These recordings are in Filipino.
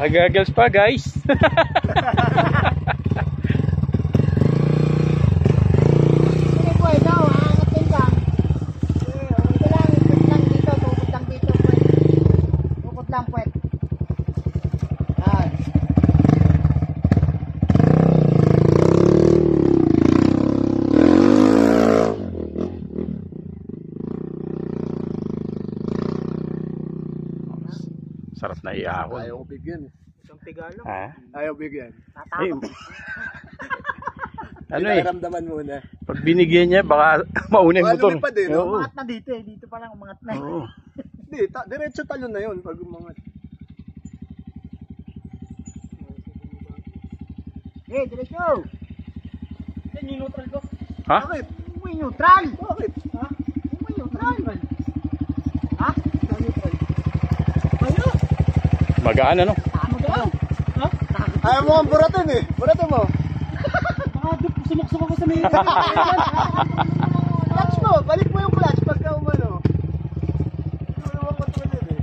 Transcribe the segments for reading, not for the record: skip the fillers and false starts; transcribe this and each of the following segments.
Nagagals pa guys. Sarap na iahon. Ayaw ko bigyan. Isang tigalo. Ha? Ayaw bigyan. Ay, ano eh, Ramdaman muna. pag binigyan niya baka mauna yung motor. Lumipad eh, no? Oo. Umangat na dito eh. Dito pa lang umangat na eh. Oo. Hindi, diretso talon na yun pag umangat. Eh, diretso! Yan yung neutral ko. Ha? Bakit? Uy, neutral! Bakit? Ha? Uy, neutral! Ha? Neutral. Ano? Magaan ano? Tama ka? Ha? Ayaw mo ang buratin eh. Buratin mo. Baka sumuksok ako sa may... Clutch mo. Balik mo yung clutch pagka umano. Tulungan ko tulad eh.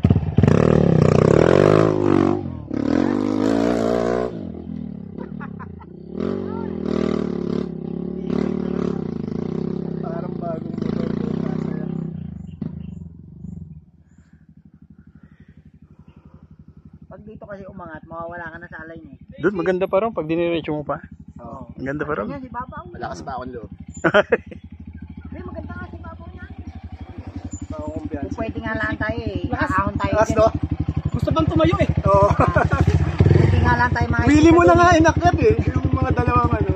Parang bagong motor ko. Masaya. Pag dito kasi umangat, mawawala ka na sa alay eh. Doon maganda pa rin pag diniretso mo pa. Oo. Ang ganda pa rin. Yan, si Babaw. Malakas pa akong loob. May maganda nga si Babaw yan. Ako kumpiyansa. Kung pwede nga lang tayo eh. Ahon tayo Lakas dyan. no? Gusto bang tumayo eh? Oo. Pwede nga lang tayo mga... Willy mo na nga inakyat eh. Yung mga dalawang ano.